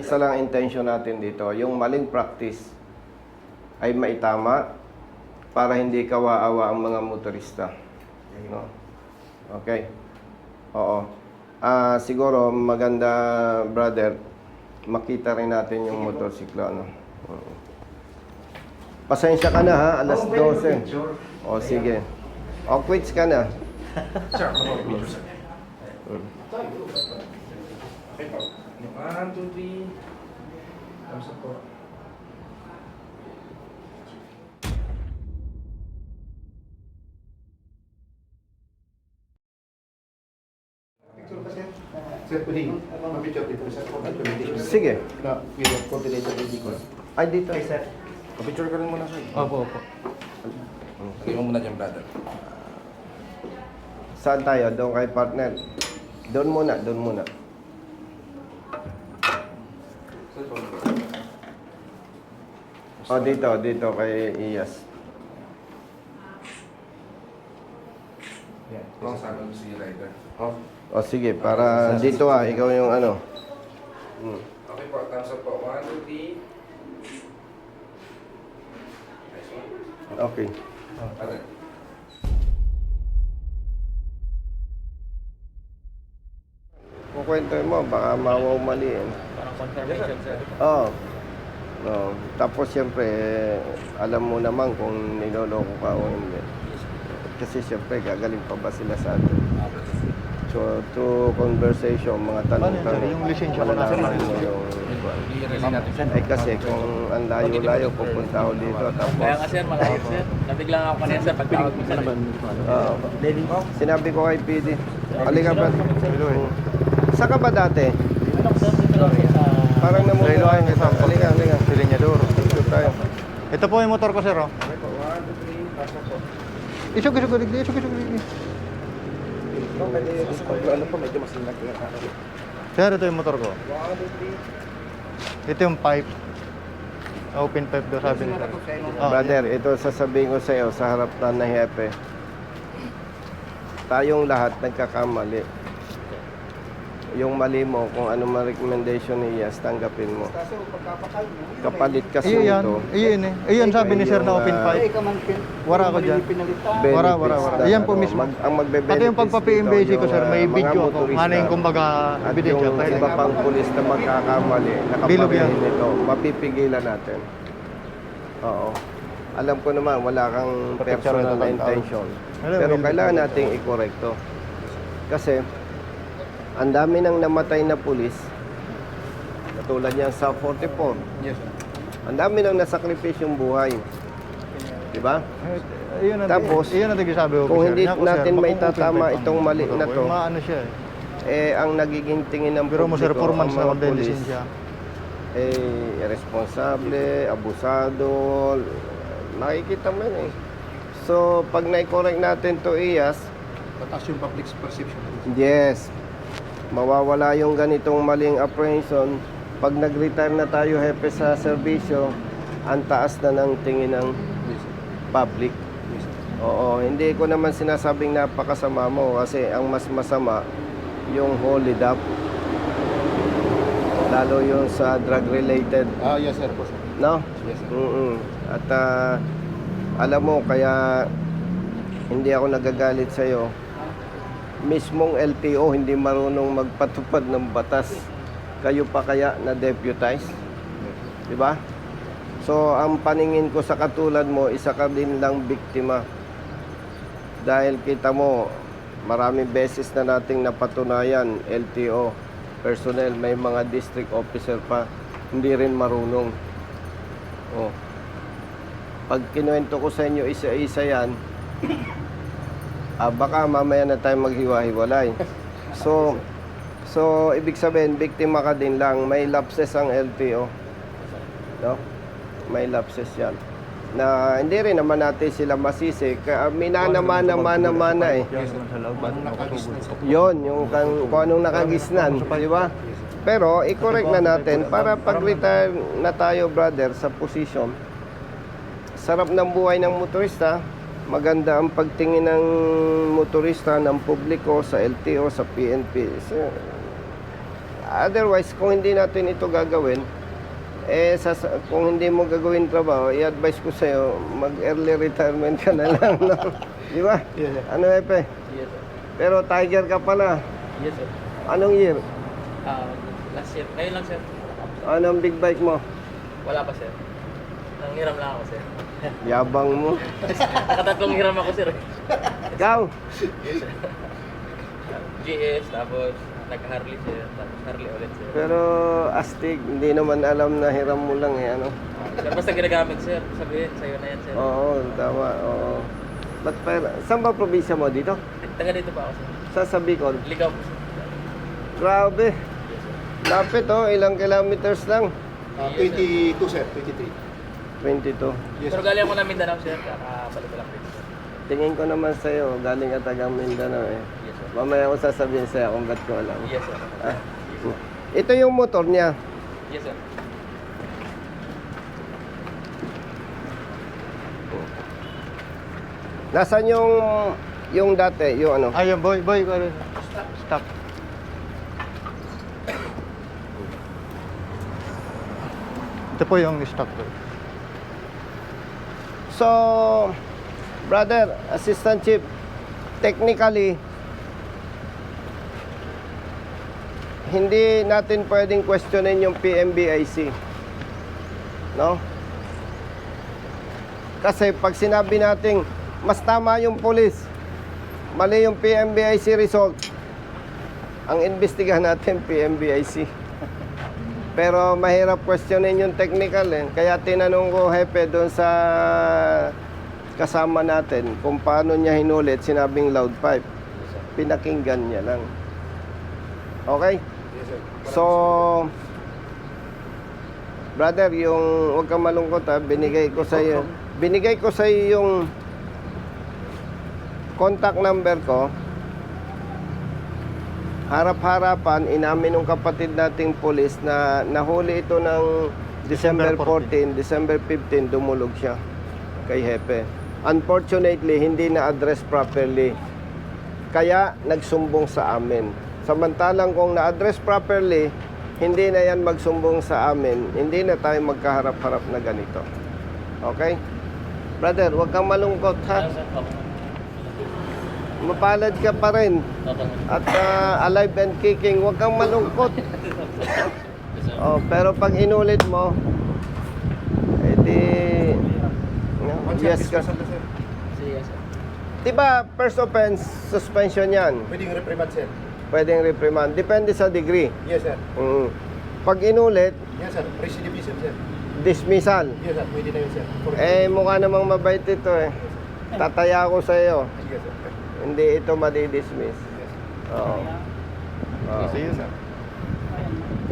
[SPEAKER 1] Isa lang intention natin dito. Yung maling practice ay maitama para hindi kawawa ang mga motorista. No? Okay. Oo. Siguro maganda, brother, makita rin natin yung motorsiklo. Ano? Oo. Pasensya ka na ha, alas 12. O sige. O quits ka na.
[SPEAKER 5] Sir, ano po, sir? Okay po. 1, 2, 3. Thumbs up po. Picture pa, sir. Sir, pwede ma-picture dito, sir.
[SPEAKER 1] Sige.
[SPEAKER 5] Na, with coordinator hindi ko.
[SPEAKER 1] Ay, dito.
[SPEAKER 4] Okay, sir.
[SPEAKER 5] Pa-picture ka rin muna, sir.
[SPEAKER 2] Opo, opo.
[SPEAKER 5] Lagay mo muna dyan, brother.
[SPEAKER 1] Saan tayo? Doon kay partner. Doon muna, doon muna. Dito, dito kay Iyas.
[SPEAKER 5] Yan. Kung saan si rider.
[SPEAKER 1] Sige, para dito ikaw yung ano.
[SPEAKER 5] Okay po, thumbs up po. 1, 2, 3. Nice one.
[SPEAKER 1] Okay.
[SPEAKER 5] Okay.
[SPEAKER 1] Kukwento mo, baka mawawmaliin.
[SPEAKER 6] Parang confirmation, sir.
[SPEAKER 1] Oo. No. Tapos siyempre, alam mo naman kung niloloko ka o hindi. Kasi siyempre, gagaling pa ba sila sa atin? So, through conversation, mga tanong
[SPEAKER 2] Paano yun, sir? Yung lisensya ko
[SPEAKER 1] malalaman
[SPEAKER 2] natin.
[SPEAKER 1] mo yung...
[SPEAKER 5] I-release natin.
[SPEAKER 1] Eh kasi kung ang layo-layo, pupunta ako dito. Tapos,
[SPEAKER 6] Kaya nga, sir, malayo, sir. Nabiglang ako kanina, sir, pagtawag mo, sir.
[SPEAKER 1] sinabi ko kay PD, halika ba? Saan ka ba dati?
[SPEAKER 6] Ano, sir, dito lang sa...
[SPEAKER 1] Parang
[SPEAKER 2] Sa Iloilo,
[SPEAKER 1] namumuhay.
[SPEAKER 2] isang
[SPEAKER 1] Halika, halika.
[SPEAKER 2] Silinyador.
[SPEAKER 1] Dito tayo.
[SPEAKER 2] Ito po yung motor ko, sir, oh.
[SPEAKER 5] Okay po, 1, 2, 3. Thumbs up po.
[SPEAKER 2] Isog, digdi.
[SPEAKER 5] Ano po, medyo mas lalaki.
[SPEAKER 2] Sir, ito yung motor ko.
[SPEAKER 5] 1, 2, 3.
[SPEAKER 2] Ito yung pipe. Open pipe daw sabi nila.
[SPEAKER 1] Brother, ito sasabihin ko sa iyo sa harap na hepe. Tayong lahat nagkakamali. Yung mali mo, kung ano man recommendation ni Iyas, tanggapin mo. Kapalit kasi
[SPEAKER 2] Iyan,
[SPEAKER 1] ito.
[SPEAKER 2] iyan eh. Iyan sabi ni sir na open pipe. Wara ko dyan. Wara. Iyan po mismo.
[SPEAKER 1] Ang magbe-benefits
[SPEAKER 2] Pati yung pagpa-PMBC ko, sir, may
[SPEAKER 1] mga
[SPEAKER 2] video ako.
[SPEAKER 1] motorista.
[SPEAKER 2] Ano yung kumbaga
[SPEAKER 1] At
[SPEAKER 2] ebidensya.
[SPEAKER 1] yung iba pang pulis na magkakamali,
[SPEAKER 2] Bilog yan.
[SPEAKER 1] nakaparehin nito, mapipigilan natin. Oo. Alam ko naman, wala kang
[SPEAKER 2] Picture
[SPEAKER 1] personal
[SPEAKER 2] ito,
[SPEAKER 1] na
[SPEAKER 2] tao.
[SPEAKER 1] intention.
[SPEAKER 2] Hello,
[SPEAKER 1] Pero
[SPEAKER 2] Will.
[SPEAKER 1] kailangan nating ikorekto. Kasi, ang dami nang namatay na pulis, katulad niyan sa 44,
[SPEAKER 5] Yes, sir.
[SPEAKER 1] ang dami nang nasakripisyong buhay. Diba?
[SPEAKER 2] Iyan
[SPEAKER 1] Tapos,
[SPEAKER 2] iyan ang sabi ko.
[SPEAKER 1] kung
[SPEAKER 2] sir.
[SPEAKER 1] hindi
[SPEAKER 2] Yan ko, sir,
[SPEAKER 1] natin
[SPEAKER 2] kung
[SPEAKER 1] may
[SPEAKER 2] open
[SPEAKER 1] tatama
[SPEAKER 2] pipe ang
[SPEAKER 1] itong mali
[SPEAKER 2] motor
[SPEAKER 1] na
[SPEAKER 2] ko,
[SPEAKER 1] to,
[SPEAKER 2] yung maano siya eh.
[SPEAKER 1] ang nagiging tingin ng
[SPEAKER 2] Pero mo, sir, 4
[SPEAKER 1] publiko,
[SPEAKER 2] months
[SPEAKER 1] ang
[SPEAKER 2] na
[SPEAKER 1] mga
[SPEAKER 2] magdala
[SPEAKER 1] pulis,
[SPEAKER 2] lisensya.
[SPEAKER 1] irresponsable, abusado, nakikita mo yun eh. So, pag na-correct natin to Iyas,
[SPEAKER 5] Pataas yung public perception.
[SPEAKER 1] yes, mawawala yung ganitong maling apprehension. Pag nag-retire na tayo, hepe, sa serbisyo, ang taas na ng tingin ng
[SPEAKER 5] Yes, sir.
[SPEAKER 1] public.
[SPEAKER 5] Yes, sir.
[SPEAKER 1] Oo, hindi ko naman sinasabing napakasama mo kasi ang mas masama yung hold up. Lalo yung sa drug-related,
[SPEAKER 5] Yes, sir. Po, sir.
[SPEAKER 1] no?
[SPEAKER 5] Yes, sir.
[SPEAKER 1] At alam mo, kaya hindi ako nagagalit sa'yo. Mismong LTO hindi marunong magpatupad ng batas. Kayo pa kaya na deputize? Di ba? So, ang paningin ko sa katulad mo, isa ka din lang biktima. Dahil kita mo, maraming beses na nating napatunayan, LTO, personnel, may mga district officer pa, hindi rin marunong. Oh. Pag kinuwento ko sa inyo isa-isa yan, baka mamaya na tayo maghiwa-hiwalay. So, ibig sabihin, biktima ka din lang. May lapses ang LTO. No? May lapses yan. Na hindi rin naman natin sila masisi. Minana-mana eh. Yon, yung kung anong nakagisnan. Di ba? Pero, i-correct na natin para pag-retire na tayo, brother, sa position. Sarap ng buhay ng motorista. Maganda ang pagtingin ng motorista, ng publiko, sa LTO, sa PNP. So, otherwise, kung hindi natin ito gagawin, kung hindi mo gagawin trabaho, i-advise ko sa'yo, mag-early retirement ka na lang. No? Di ba?
[SPEAKER 6] Yes, sir.
[SPEAKER 1] Ano, Epe?
[SPEAKER 6] Yes, sir.
[SPEAKER 1] Pero Tiger ka pala.
[SPEAKER 6] Yes, sir.
[SPEAKER 1] Anong year?
[SPEAKER 6] Last year. Ngayon lang, sir.
[SPEAKER 1] Anong big bike mo?
[SPEAKER 6] Wala pa, sir. Nanghiram lang ako, sir.
[SPEAKER 1] Yabang mo.
[SPEAKER 6] Nakatatlong hiram ako, sir.
[SPEAKER 1] Ikaw?
[SPEAKER 3] GS, tapos nag-Harley sir, tapos Harley ulit sir.
[SPEAKER 1] Pero astig, hindi naman alam na hiram mo lang eh, ano?
[SPEAKER 3] Sir, basta ginagamit sir, sabihin, sa'yo na yan sir.
[SPEAKER 1] Oo, tama, oo. Ba't pera? Saan ba probinsya mo dito?
[SPEAKER 3] Taga dito pa ako sir.
[SPEAKER 1] Sa Bicol?
[SPEAKER 3] Ligaw po sir.
[SPEAKER 1] Grabe.
[SPEAKER 3] Yes sir.
[SPEAKER 1] Lapit oh, ilang kilometers lang?
[SPEAKER 5] 22 sir, 23.
[SPEAKER 1] 22.
[SPEAKER 5] Yes,
[SPEAKER 3] Pero galing ako na Mindanao sir, kakabalik ko lang dito sir.
[SPEAKER 1] Tingin ko naman sa'yo, galing ka tagang Mindanao eh.
[SPEAKER 3] Yes sir.
[SPEAKER 1] Mamaya ko sasabihin sa'yo kung ba't ko alam.
[SPEAKER 3] Yes sir.
[SPEAKER 1] Ah, ito yung motor niya.
[SPEAKER 3] Yes sir.
[SPEAKER 1] Nasaan yung dati, yung ano?
[SPEAKER 2] Ayun, boy, stop. Ito po yung stock ko.
[SPEAKER 1] So, brother, assistant chief, technically, hindi natin pwedeng questionin yung PMBIC. No? Kasi pag sinabi nating mas tama yung police, mali yung PMBIC result, ang investigahan natin PMBIC. Pero mahirap questionin yung technical eh. Kaya tinanong ko hepe doon sa kasama natin kung paano niya hinulit sinabing loud pipe. Pinakinggan niya lang. Okay?
[SPEAKER 5] Yes sir.
[SPEAKER 1] So, brother, yung huwag kang malungkot ha, binigay ko sa iyo. Binigay ko sa iyo yung contact number ko. Harap-harapan, inamin ng kapatid nating pulis na nahuli ito ng December 14, December 15, dumulog siya kay Hepe. Unfortunately, hindi na-address properly. Kaya nagsumbong sa amin. Samantalang kung na-address properly, hindi na yan magsumbong sa amin. Hindi na tayo magkaharap-harap na ganito. Okay? Brother, huwag kang malungkot ha.
[SPEAKER 6] Ano, sir? Opo.
[SPEAKER 1] Mapalad ka pa rin.
[SPEAKER 6] Opo.
[SPEAKER 1] At alive and kicking, huwag kang malungkot.
[SPEAKER 6] Yes, sir.
[SPEAKER 1] Oh, pero pag inulit mo, edi yes ka.
[SPEAKER 3] Sige sir.
[SPEAKER 1] Diba, first offense, suspension yan.
[SPEAKER 5] Pwedeng reprimand sir.
[SPEAKER 1] Pwedeng reprimand. Depende sa degree.
[SPEAKER 5] Yes sir.
[SPEAKER 1] Pag inulit,
[SPEAKER 5] Yes sir. Recidivism sir.
[SPEAKER 1] dismissal.
[SPEAKER 5] Yes sir. Pwede na yun sir.
[SPEAKER 1] Eh, mukha namang mabait ito eh. Tataya ako sa iyo.
[SPEAKER 5] Sige sir.
[SPEAKER 1] Hindi ito madidismiss.
[SPEAKER 5] Yes.
[SPEAKER 1] Oo. Oo.
[SPEAKER 2] See you, sir.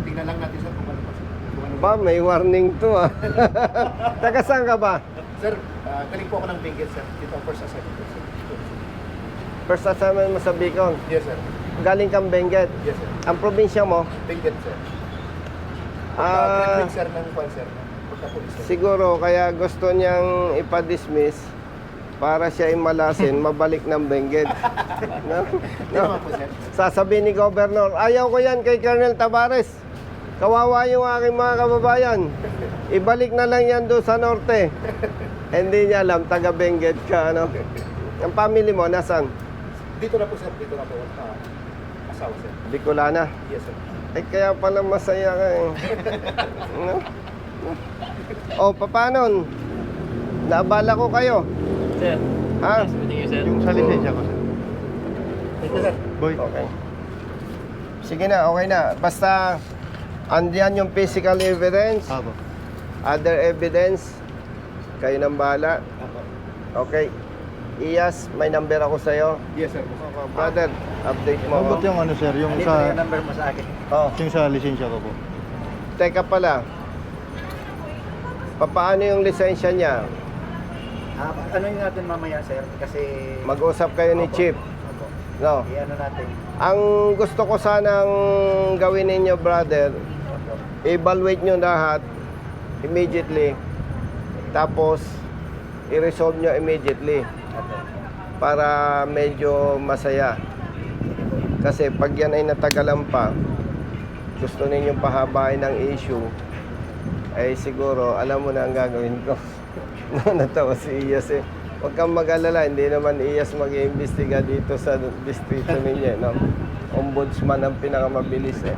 [SPEAKER 5] Tingnan lang natin sir kung ano pa sir. Kung ano
[SPEAKER 1] Ba, may warning to ah. Taga saan ka ba?
[SPEAKER 5] Sir, galing po ako ng Benguet sir. Dito ang first assignment ko sir.
[SPEAKER 1] First assignment mo sa Bicol.
[SPEAKER 5] Yes sir.
[SPEAKER 1] Galing kang Benguet.
[SPEAKER 5] Yes sir.
[SPEAKER 1] Ang probinsya mo,
[SPEAKER 5] Benguet sir.
[SPEAKER 1] ah,
[SPEAKER 5] Graduate sir ng kwan sir. Pagka-police sir.
[SPEAKER 1] siguro kaya gusto niyang ipa-dismiss para siya ay malasin, mabalik ng Benguet. No?
[SPEAKER 5] Hindi naman po sir.
[SPEAKER 1] Sasabihin ni Governor, ayaw ko yan kay Colonel Tabares. Kawawa yung aking mga kababayan. Ibalik na lang yan doon sa norte. Hindi niya alam, taga Benguet ka, ano? Ang family mo, nasan?
[SPEAKER 5] Dito na po sir. Dito na po. Asawa sir.
[SPEAKER 1] Bicolana.
[SPEAKER 5] Yes sir.
[SPEAKER 1] Eh, kaya pala masaya ka eh. No? O, paano? Naabala ko kayo.
[SPEAKER 3] Sir.
[SPEAKER 1] Ha?
[SPEAKER 3] Nice meeting you sir.
[SPEAKER 2] Yung sa lisensya ko, sir.
[SPEAKER 5] Thank you sir.
[SPEAKER 2] Boy.
[SPEAKER 1] Okay. Sige na, okay na. Basta, andiyan yung physical evidence,
[SPEAKER 2] Apo.
[SPEAKER 1] other evidence, kayo nang bahala. Okay. Iyas, may number ako sa'yo.
[SPEAKER 5] Yes sir.
[SPEAKER 1] Brother, update mo.
[SPEAKER 2] Abot yung ano, sir, yung
[SPEAKER 4] Dito na yung
[SPEAKER 2] sa,
[SPEAKER 4] number mo sa akin.
[SPEAKER 1] Oh,
[SPEAKER 2] yung sa lisensya ko po.
[SPEAKER 1] teka pala. Paano yung lisensya niya?
[SPEAKER 4] Ano yung natin mamaya sir? Kasi...
[SPEAKER 1] Mag-usap kayo ni
[SPEAKER 4] Opo.
[SPEAKER 1] Chief.
[SPEAKER 4] Opo.
[SPEAKER 1] No.
[SPEAKER 4] I-ano natin.
[SPEAKER 1] Ang gusto ko sanang gawin ninyo, brother, evaluate nyo lahat immediately. Tapos, i-resolve nyo immediately para medyo masaya. Kasi pag yan ay natagalan pa, gusto ninyong pahabain ng issue, ay siguro, alam mo na ang gagawin ko. Natawa si Iyas eh. Huwag kang mag-alala, hindi naman Iyas mag-iimbestiga dito sa distrito ninyo, no? Ombudsman ang pinakamabilis eh.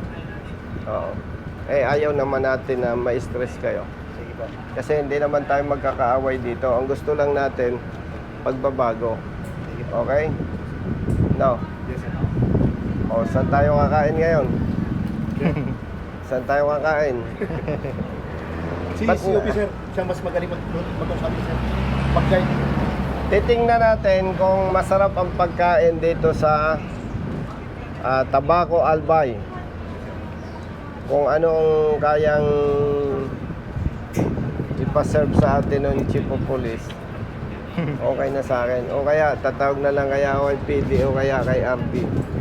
[SPEAKER 1] Oo. Eh, ayaw naman natin na ma-stress kayo.
[SPEAKER 4] Sige po.
[SPEAKER 1] Kasi hindi naman tayo magkakaaway dito. Ang gusto lang natin, pagbabago. Okay? No.
[SPEAKER 5] Yes sir.
[SPEAKER 1] O, saan tayo kakain ngayon? Saan tayo kakain? Ba't-
[SPEAKER 5] Si officer, siya mas magaling mag-usap sir. Pag-guide.
[SPEAKER 1] Titingnan natin kung masarap ang pagkain dito sa Tabaco Albay. Kung anong kayang ipaserve sa atin ng Chief of Police. Okay na sa akin. O kaya, tatawag na lang kaya ako kay PD o kaya kay RP.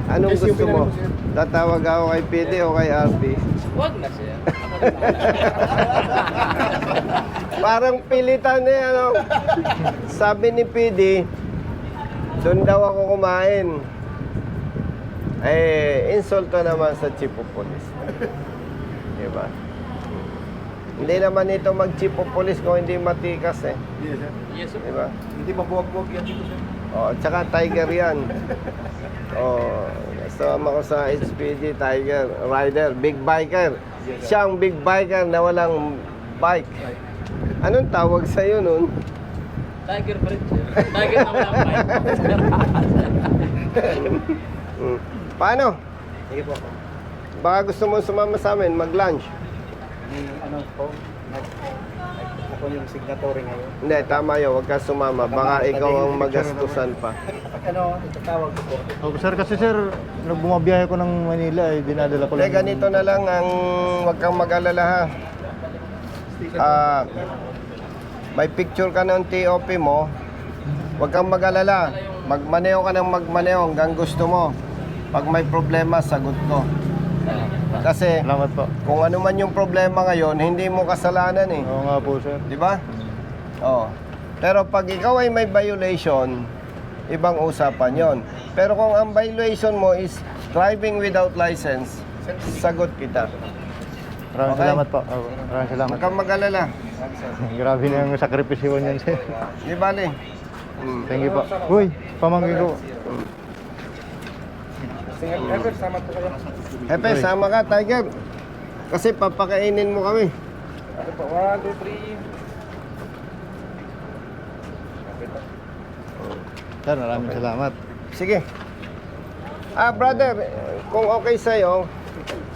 [SPEAKER 1] Anong
[SPEAKER 5] Yes,
[SPEAKER 1] gusto
[SPEAKER 5] yung
[SPEAKER 1] mo?
[SPEAKER 5] pinanong, sir.
[SPEAKER 1] Tatawag ako kay PD o kay RP?
[SPEAKER 3] Wag na sir. Ako na bahala.
[SPEAKER 1] Parang pilitan eh, ano? Sabi ni PD, doon daw ako kumain. Eh, insulto naman sa Chief of Police. Diba? Hindi naman ito mag-Chief of Police kung hindi matikas eh.
[SPEAKER 5] Yes, sir.
[SPEAKER 3] Yes sir.
[SPEAKER 1] Diba?
[SPEAKER 5] Hindi mabuwag-buwag yan dito, sir.
[SPEAKER 1] Oh, tsaka Tiger yan. Oh, kasama ko sa HPG Tiger Rider, big biker. Siya ang big biker na walang bike. Anong tawag sa iyo nun?
[SPEAKER 3] Tiger pa rin sir. Tiger na wala mic.
[SPEAKER 1] Hmm. Paano?
[SPEAKER 4] Sige po.
[SPEAKER 1] Baka gusto mo sumama sa amin, mag-lunch.
[SPEAKER 4] Ano po, ako yung signatory ngayon.
[SPEAKER 1] Hindi, tama yun, huwag ka sumama. Baka ikaw ang magastusan pa.
[SPEAKER 4] Pag ano, itatawag ko po.
[SPEAKER 2] Oh, sir, kasi sir, nung bumabiyahe ko ng Manila, eh, dinadala ko
[SPEAKER 1] Hindi, ganito na lang ang huwag kang mag-alala ha. May picture ka ng TOP mo, huwag kang mag-alala. Magmaneho ka ng magmaneho hanggang gusto mo. Pag may problema, sagot ko. Kasi
[SPEAKER 2] Salamat po.
[SPEAKER 1] kung ano man yung problema ngayon, hindi mo kasalanan eh.
[SPEAKER 2] Oo nga po, sir.
[SPEAKER 1] Di ba? Oh. Pero pag ikaw ay may violation, ibang usapan yon. Pero kung ang violation mo is driving without license, sagot kita.
[SPEAKER 2] Maraming
[SPEAKER 1] Okay.
[SPEAKER 2] salamat po. Oh, maraming salamat.
[SPEAKER 1] Huwag kang mag-alala.
[SPEAKER 2] Grabe na yung sakripisyo niyan, sir.
[SPEAKER 1] Di bali?
[SPEAKER 2] Thank you po. Uy, pamangkin ko.
[SPEAKER 5] Sige, sir, sama po kayo.
[SPEAKER 1] Hepe, sama ka, Tiger. Kasi papakainin mo kami.
[SPEAKER 5] Ano po, 1, 2, 3.
[SPEAKER 2] Sir, maraming salamat.
[SPEAKER 1] Sige. Brother, kung okay sa'yo,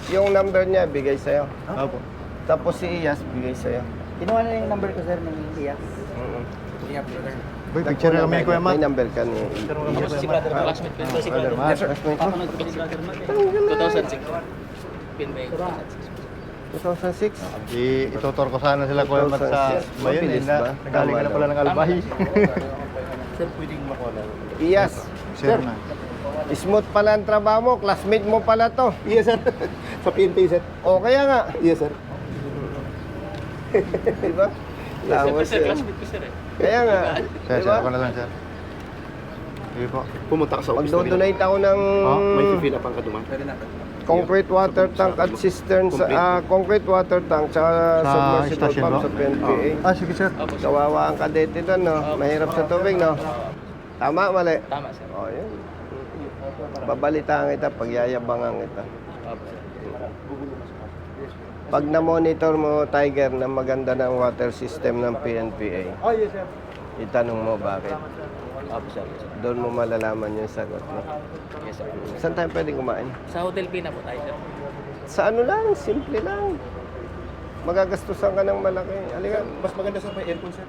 [SPEAKER 1] yung number niya, bigay sa'yo.
[SPEAKER 2] Opo.
[SPEAKER 1] Tapos si Iyas, bigay sa'yo.
[SPEAKER 4] Kinuha na yung number ko, sir, ng Iyak.
[SPEAKER 5] Yeah, brother.
[SPEAKER 2] Uy, picture na kami, Kuya Matt.
[SPEAKER 1] May number ka niya.
[SPEAKER 2] Picture mo kami,
[SPEAKER 3] Tapos si
[SPEAKER 2] Kuya Matt.
[SPEAKER 3] brother mo, classmate ko. Si
[SPEAKER 2] Brother
[SPEAKER 3] brother
[SPEAKER 2] Matt.
[SPEAKER 3] Ako nag-pin si brother Matt. 2006. Pin ba yung 2006?
[SPEAKER 1] 2006?
[SPEAKER 2] Itutor ko sana sila, Kuya Matt, sa
[SPEAKER 1] 2006.
[SPEAKER 2] bayan.
[SPEAKER 1] Mabilis
[SPEAKER 2] Na,
[SPEAKER 1] ba?
[SPEAKER 2] nagaling ka na pala ng Albay.
[SPEAKER 5] Sir, pwedeng makuha.
[SPEAKER 1] Iyas,
[SPEAKER 2] Sir na.
[SPEAKER 1] smooth pala ang trabaho mo. Classmate mo pala to.
[SPEAKER 5] Yes, sir. Sa PNP, sir.
[SPEAKER 1] O kaya nga.
[SPEAKER 5] Yes, sir.
[SPEAKER 1] Diba? Lawas
[SPEAKER 3] Sir,
[SPEAKER 1] yan.
[SPEAKER 3] classmate ko sir eh.
[SPEAKER 1] Kaya nga.
[SPEAKER 2] Sir, sir,
[SPEAKER 1] Diba?
[SPEAKER 2] ako na lang, sir. Sige po.
[SPEAKER 5] Pumunta ka sa office nila.
[SPEAKER 1] Magdodonate ako ng
[SPEAKER 5] May fill up ang kaduman. Pwede na.
[SPEAKER 1] concrete water tank at cistern sa concrete water tank sa submersible
[SPEAKER 2] station
[SPEAKER 1] pump
[SPEAKER 2] ba?
[SPEAKER 1] sa PNPA.
[SPEAKER 2] Sige, sir.
[SPEAKER 3] Opo sir.
[SPEAKER 1] Kawawa ang kadete doon, no? Mahirap sa tubig, no? Tama, mali?
[SPEAKER 3] Tama sir.
[SPEAKER 1] O, yun. Babalitaan kita, pagyayabangan kita.
[SPEAKER 3] Opo sir.
[SPEAKER 1] Pag na-monitor mo, Tiger, na maganda ng water system ng PNPA,
[SPEAKER 2] Oh, yes, sir.
[SPEAKER 1] itanong mo bakit.
[SPEAKER 3] Opo sir.
[SPEAKER 1] Doon mo malalaman yung sagot mo.
[SPEAKER 3] Yes sir.
[SPEAKER 1] Saan tayo pwede kumain?
[SPEAKER 3] Sa Hotel Pina po tayo sir.
[SPEAKER 1] Sa ano lang, simple lang. Magagastusan ka ng malaki. Halika,
[SPEAKER 5] Mas maganda sa may aircon, sir.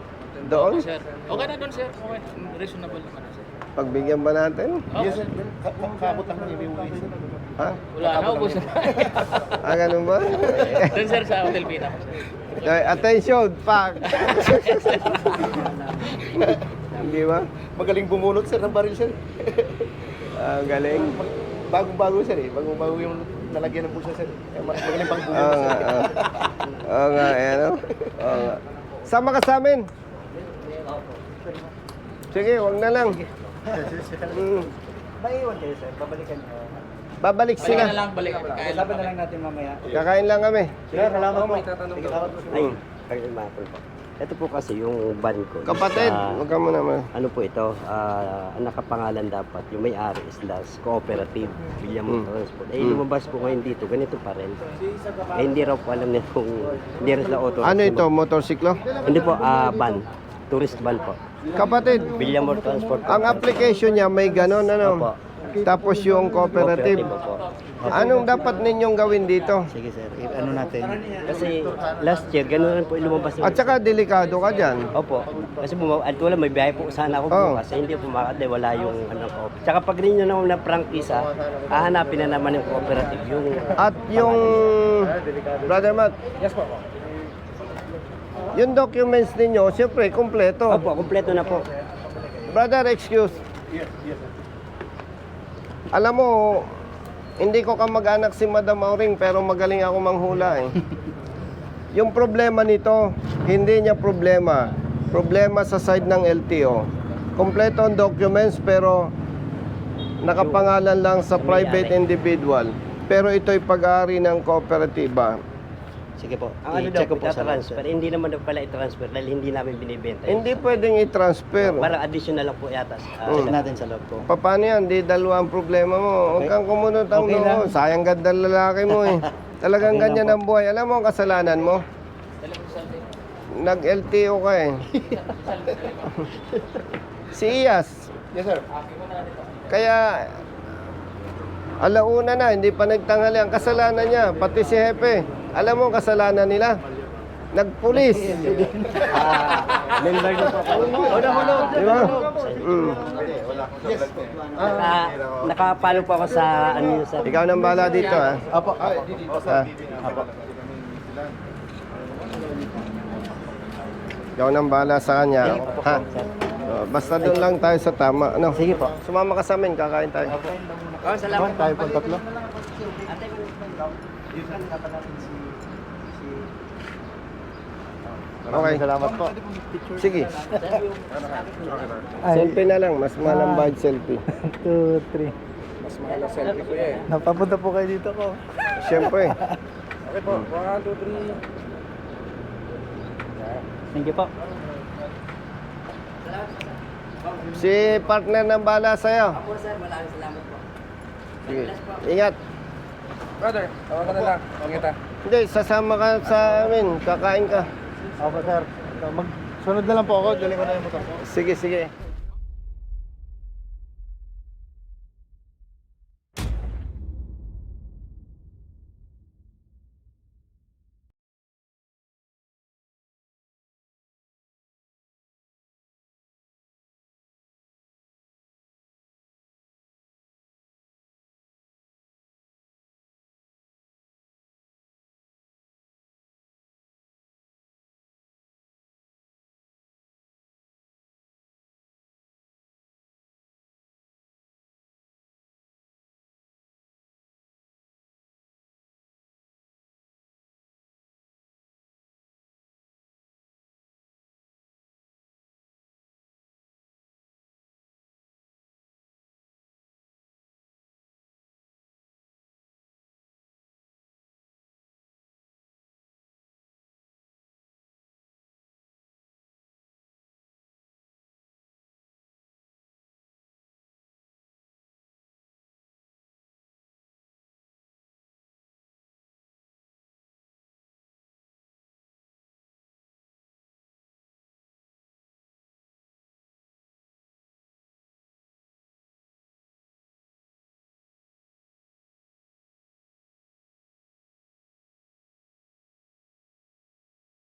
[SPEAKER 1] doon.
[SPEAKER 3] Opo sir. Okay na doon sir. Okay. Reasonable naman na sir.
[SPEAKER 1] Pagbigyan ba natin?
[SPEAKER 3] Opo.
[SPEAKER 5] Yes, sir. Kaabot lang ng iwiwi, sir.
[SPEAKER 1] Ha?
[SPEAKER 3] Wala na po sir.
[SPEAKER 1] Ganun ba?
[SPEAKER 3] Doon sir sa Hotel Pina po sir.
[SPEAKER 1] Okay, attention, pak! Hindi ba?
[SPEAKER 5] Magaling bumunot, sir, ng baril, sir.
[SPEAKER 1] Galing.
[SPEAKER 5] Bagong-bago, sir, eh. Bagong-bago yung nalagyan ng bulsa, sir. Magaling pang
[SPEAKER 1] Oo
[SPEAKER 5] bumunot,
[SPEAKER 1] nga,
[SPEAKER 5] sir.
[SPEAKER 1] oo nga, ano? Oo nga. Sama ka sa amin. Sige, wag na lang.
[SPEAKER 4] Maiwan kayo, sir. Babalikan nyo.
[SPEAKER 1] Babalik
[SPEAKER 3] Balikan na
[SPEAKER 1] sila.
[SPEAKER 3] lang, balik. Kaya
[SPEAKER 4] Usapan na lang natin mamaya.
[SPEAKER 1] Kakain lang kami.
[SPEAKER 2] Sir, salamat po.
[SPEAKER 7] Ay, Colonel Maple po. Ito po kasi yung van ko.
[SPEAKER 1] Kapatid,
[SPEAKER 7] Ah,
[SPEAKER 1] wag ka mo naman.
[SPEAKER 7] ano po ito, ang nakapangalan dapat, yung may-ari is Das Cooperative Villamor Transport. Eh, lumabas po ngayon dito, ganito pa rin. Eh, hindi raw po alam nila kung, hindi rin sila auto.
[SPEAKER 1] Ano ito, motorsiklo?
[SPEAKER 7] Hindi po, van. Tourist van po.
[SPEAKER 1] Kapatid,
[SPEAKER 7] Villamor Transport.
[SPEAKER 1] ang application niya may ganon,
[SPEAKER 7] Opo.
[SPEAKER 1] ano? tapos yung cooperative.
[SPEAKER 7] Opo.
[SPEAKER 1] Anong dapat ninyong gawin dito?
[SPEAKER 7] Sige sir, ano natin? Kasi last year, gano'n rin po lumabas yung...
[SPEAKER 1] At saka delikado ka dyan.
[SPEAKER 7] Opo. Kasi at wala, may biyahe po sana ako
[SPEAKER 1] Oh.
[SPEAKER 7] bukas. Hindi po makakate, wala yung ano ko. Tsaka pag rin nyo naman na prangkisa, hahanapin na naman yung cooperative. Yung
[SPEAKER 1] At yung... Brother Matt.
[SPEAKER 5] Yes po.
[SPEAKER 1] Yung documents ninyo, siyempre, kumpleto.
[SPEAKER 7] Opo, kumpleto na po.
[SPEAKER 1] Brother, excuse. Alam mo, hindi ko kamag-anak si Madam Auring, pero magaling ako manghula eh. Yung problema nito, hindi niya problema. Problema sa side ng LTO. Kompleto ang documents, pero nakapangalan lang sa private individual. Pero ito'y pag-aari ng kooperatiba.
[SPEAKER 7] Sige po.
[SPEAKER 2] Ang ano
[SPEAKER 7] I-check
[SPEAKER 2] daw
[SPEAKER 7] ko
[SPEAKER 2] po
[SPEAKER 7] po
[SPEAKER 2] sa
[SPEAKER 7] transfer. Hindi naman daw pala i-transfer dahil hindi namin binibenta.
[SPEAKER 1] Hindi pwedeng i-transfer.
[SPEAKER 7] Parang additional lang po yata.
[SPEAKER 1] Mm.
[SPEAKER 7] Natin sa loob po.
[SPEAKER 1] Paano yan? Di dalawa ang problema mo. Huwag kang kumunot ang
[SPEAKER 7] Okay lang.
[SPEAKER 1] noo. Sayang ganda ng lalaki mo eh. Talagang
[SPEAKER 7] Okay lang
[SPEAKER 1] ganyan
[SPEAKER 7] po.
[SPEAKER 1] ang buhay. Alam mo ang kasalanan mo? Nag-LTO ka eh. Si Iyas.
[SPEAKER 5] Yes, sir.
[SPEAKER 1] Kaya alauna na, hindi pa nagtanghali. Ang kasalanan niya, pati si Hepe. Alam mo ang kasalanan nila? Nagpulis.
[SPEAKER 7] Member din po ako.
[SPEAKER 1] Di ba? Mm.
[SPEAKER 7] Nakapalo po ako sa ano yun sa...
[SPEAKER 1] Ikaw nang bala dito ha.
[SPEAKER 2] Apo.
[SPEAKER 1] Ha? Ikaw nang bala sa kanya. Ha? Basta doon lang tayo sa tama. Ano?
[SPEAKER 7] Sige po.
[SPEAKER 1] Sumama ka sa amin, kakain tayo.
[SPEAKER 7] Oh, salamat.
[SPEAKER 2] Tayo po tatlo.
[SPEAKER 1] Okay.
[SPEAKER 2] Salamat po.
[SPEAKER 1] Sige. Selfie na lang, mas malambad selfie.
[SPEAKER 2] 2, 3.
[SPEAKER 5] Mas mahal ang selfie ko eh.
[SPEAKER 2] Napapunta po kayo dito ko.
[SPEAKER 1] Siyempre.
[SPEAKER 5] Okay po. 1, 2, 3.
[SPEAKER 7] Thank you po.
[SPEAKER 1] Si partner ng bala sa'yo.
[SPEAKER 7] Opo sir, maraming salamat po.
[SPEAKER 1] Sige. Ingat.
[SPEAKER 5] Brother, tawagan na lang. Pangita.
[SPEAKER 1] Hindi, sasama ka sa amin. Kakain ka.
[SPEAKER 2] Opo sir. Sunod na lang po ako. Dali ko na yung motor.
[SPEAKER 1] Sige, sige.